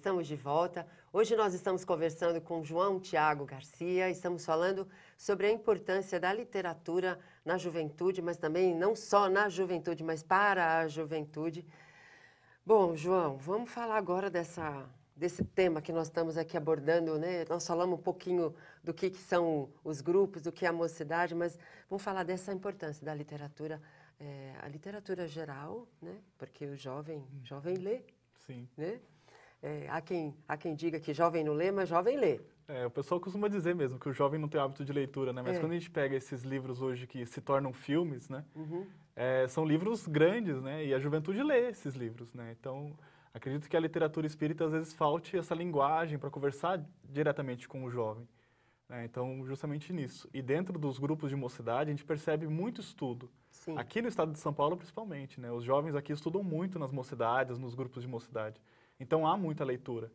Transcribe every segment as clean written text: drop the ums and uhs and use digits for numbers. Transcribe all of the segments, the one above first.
estamos de volta. Hoje nós estamos conversando com João Tiago Garcia, estamos falando sobre a importância da literatura na juventude, mas também não só na juventude, mas para a juventude. Bom, João, vamos falar agora desse tema que nós estamos aqui abordando, né? Nós falamos um pouquinho do que são os grupos, do que é a mocidade, mas vamos falar dessa importância da literatura, a literatura geral, né? Porque o jovem lê. Sim. Né? Há quem diga que jovem não lê, mas jovem lê. O pessoal costuma dizer mesmo que o jovem não tem hábito de leitura, né? Mas quando a gente pega esses livros hoje que se tornam filmes, né? São livros grandes, né? E a juventude lê esses livros, né? Então, acredito que a literatura espírita às vezes falte essa linguagem para conversar diretamente com o jovem, né? Então, justamente nisso. E dentro dos grupos de mocidade, a gente percebe muito estudo. Sim. Aqui no estado de São Paulo, principalmente, né? Os jovens aqui estudam muito nas mocidades, nos grupos de mocidade. Então, há muita leitura.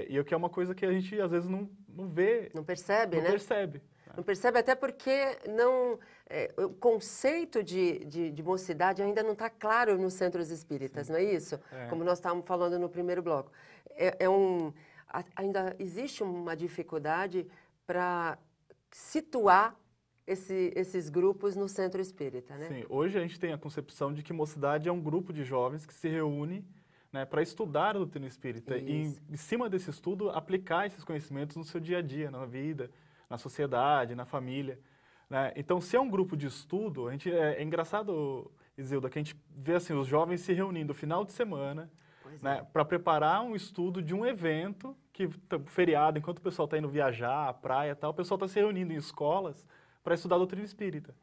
E o que é uma coisa que a gente, às vezes, não vê... Não percebe, não né? percebe. Não percebe, até porque o conceito de mocidade ainda não está claro nos centros espíritas, não é isso? Como nós estávamos falando no primeiro bloco. Ainda existe uma dificuldade para situar esses grupos no centro espírita, né? Sim, hoje a gente tem a concepção de que mocidade é um grupo de jovens que se reúne, né, para estudar a doutrina espírita e, em cima desse estudo, aplicar esses conhecimentos no seu dia a dia, na vida, na sociedade, na família, né? Então, se é um grupo de estudo, é engraçado, Isilda, que a gente vê assim, os jovens se reunindo no final de semana, né, para preparar um estudo de um evento, feriado, enquanto o pessoal está indo viajar, à praia e tal, o pessoal está se reunindo em escolas para estudar a doutrina espírita,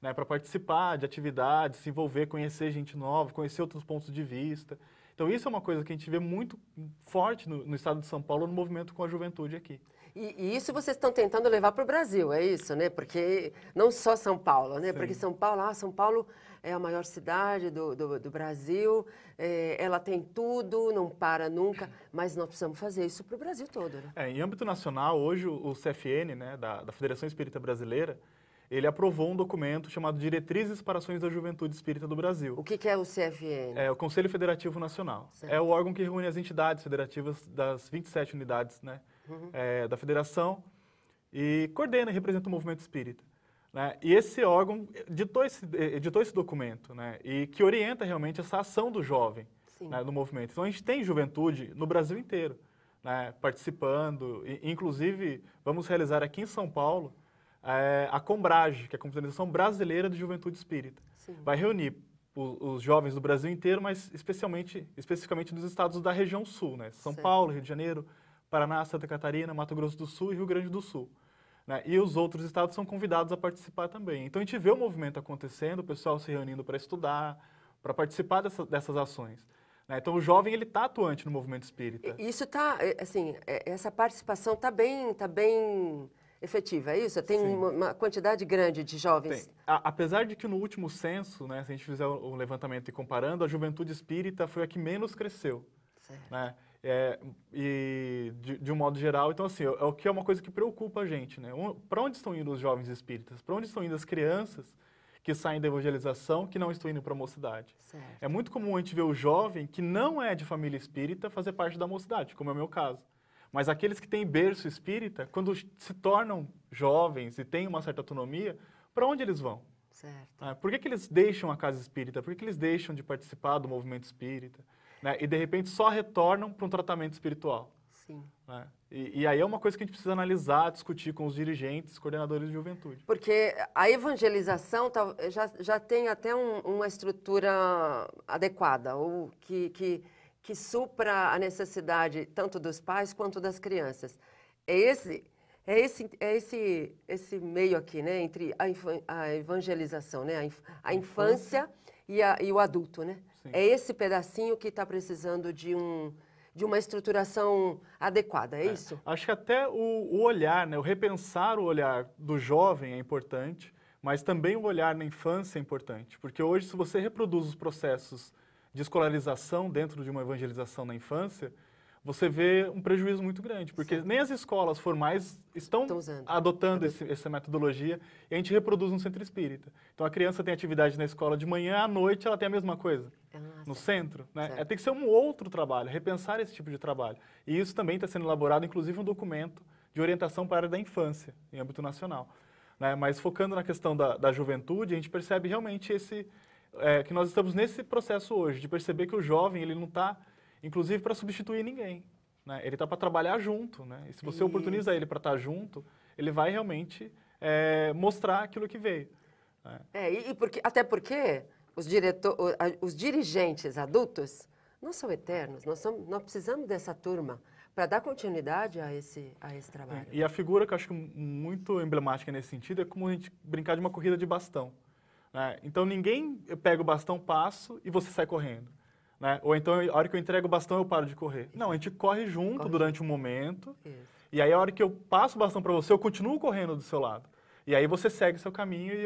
né, para participar de atividades, se envolver, conhecer gente nova, conhecer outros pontos de vista. Então, isso é uma coisa que a gente vê muito forte no estado de São Paulo, no movimento com a juventude aqui. E isso vocês estão tentando levar para o Brasil, é isso, né? Porque não só São Paulo, né? Sim. Porque São Paulo é a maior cidade do Brasil, ela tem tudo, não para nunca, mas nós precisamos fazer isso para o Brasil todo, né? Em âmbito nacional, hoje o CFN, né, da Federação Espírita Brasileira, ele aprovou um documento chamado Diretrizes para Ações da Juventude Espírita do Brasil. O que é o CFN? É o Conselho Federativo Nacional. Certo. É o órgão que reúne as entidades federativas das 27 unidades, né, da federação e coordena e representa o movimento espírita, né? E esse órgão editou esse documento, né, e que orienta realmente essa ação do jovem, né, no movimento. Então, a gente tem juventude no Brasil inteiro, né, participando. Inclusive, vamos realizar aqui em São Paulo a Combrage, que é a Confederação Brasileira de Juventude Espírita. Sim. Vai reunir os jovens do Brasil inteiro, mas especificamente dos estados da região sul, né? São Paulo, Rio de Janeiro, Paraná, Santa Catarina, Mato Grosso do Sul e Rio Grande do Sul, né? E os outros estados são convidados a participar também. Então, a gente vê o movimento acontecendo, o pessoal se reunindo para estudar, para participar dessas ações, né? Então, o jovem ele está atuante no movimento espírita. Isso está, assim, essa participação está bem efetiva, é isso? Tem uma quantidade grande de jovens? Tem. Apesar de que no último censo, né, se a gente fizer o levantamento e comparando, a juventude espírita foi a que menos cresceu. Certo. Né? E de um modo geral, então assim, o que é uma coisa que preocupa a gente, né? Para onde estão indo os jovens espíritas? Para onde estão indo as crianças que saem da evangelização, que não estão indo para a mocidade? Certo. É muito comum a gente ver o jovem que não é de família espírita fazer parte da mocidade, como é o meu caso. Mas aqueles que têm berço espírita, quando se tornam jovens e têm uma certa autonomia, para onde eles vão? Certo. Por que eles deixam a casa espírita? Por que eles deixam de participar do movimento espírita? Né? E, de repente, só retornam para um tratamento espiritual. Sim. Né? E aí é uma coisa que a gente precisa analisar, discutir com os dirigentes, coordenadores de juventude. Porque a evangelização já tem até uma estrutura adequada, ou que supra a necessidade tanto dos pais quanto das crianças. É esse meio aqui, né, entre a evangelização, né, a infância e o adulto, né? Sim. É esse pedacinho que está precisando de uma estruturação adequada, é isso? Acho que até o olhar, né, o repensar o olhar do jovem é importante, mas também o olhar na infância é importante, porque hoje, se você reproduz os processos de escolarização dentro de uma evangelização na infância, você vê um prejuízo muito grande, porque nem as escolas formais estão adotando essa metodologia e a gente reproduz no centro espírita. Então, a criança tem atividade na escola de manhã, à noite ela tem a mesma coisa no centro. Né? Tem que ser um outro trabalho, repensar esse tipo de trabalho. E isso também está sendo elaborado, inclusive, um documento de orientação para a área da infância, em âmbito nacional. Né? Mas focando na questão da juventude, a gente percebe realmente que nós estamos nesse processo hoje, de perceber que o jovem ele não está, inclusive, para substituir ninguém. Né? Ele está para trabalhar junto. Né? E se você oportuniza ele para estar junto, ele vai realmente mostrar aquilo que veio. Né? Até porque os dirigentes adultos não são eternos, nós precisamos dessa turma para dar continuidade a esse trabalho. E a figura que eu acho muito emblemática nesse sentido é como a gente brincar de uma corrida de bastão. Né? Então, ninguém pega o bastão, passo e você sai correndo. Né? Ou então, a hora que eu entrego o bastão, eu paro de correr. Não, a gente corre junto durante um momento. E aí, a hora que eu passo o bastão para você, eu continuo correndo do seu lado. E aí, você segue o seu caminho e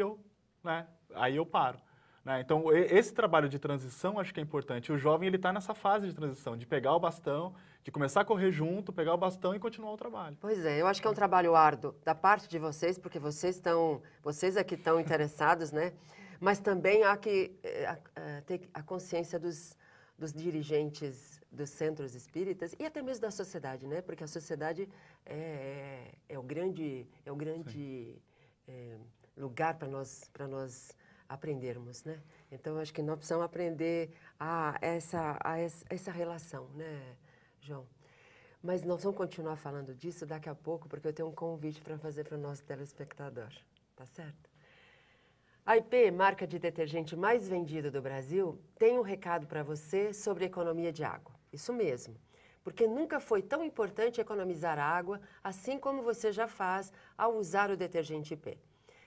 aí eu paro. Né? Então, esse trabalho de transição, acho que é importante. O jovem está nessa fase de transição, de pegar o bastão, de começar a correr junto, pegar o bastão e continuar o trabalho. Pois é, eu acho que é um trabalho árduo da parte de vocês, porque vocês é que estão interessados, né? Mas também há que ter a consciência dos dirigentes dos centros espíritas e até mesmo da sociedade, né? Porque a sociedade é o grande lugar para nós aprendermos, né? Então, acho que nós precisamos aprender a essa relação, né, João? Mas nós vamos continuar falando disso daqui a pouco, porque eu tenho um convite para fazer para o nosso telespectador, tá certo? A IP, marca de detergente mais vendida do Brasil, tem um recado para você sobre economia de água. Isso mesmo, porque nunca foi tão importante economizar água, assim como você já faz ao usar o detergente IP.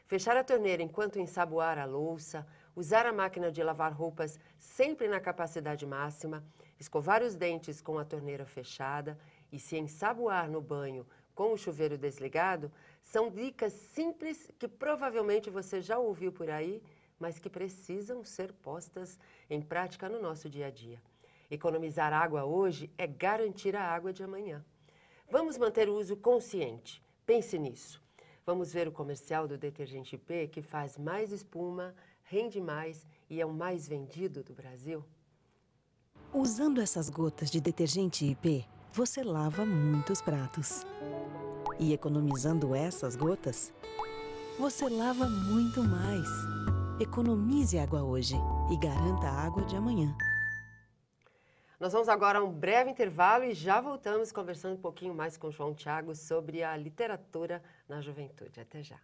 Fechar a torneira enquanto ensaboar a louça, usar a máquina de lavar roupas sempre na capacidade máxima, escovar os dentes com a torneira fechada e se ensaboar no banho com o chuveiro desligado, são dicas simples que provavelmente você já ouviu por aí, mas que precisam ser postas em prática no nosso dia a dia. Economizar água hoje é garantir a água de amanhã. Vamos manter o uso consciente. Pense nisso. Vamos ver o comercial do detergente IP, que faz mais espuma, rende mais e é o mais vendido do Brasil? Usando essas gotas de detergente IP, você lava muitos pratos. E economizando essas gotas, você lava muito mais. Economize água hoje e garanta a água de amanhã. Nós vamos agora a um breve intervalo e já voltamos conversando um pouquinho mais com o João Thiago sobre a literatura na juventude. Até já.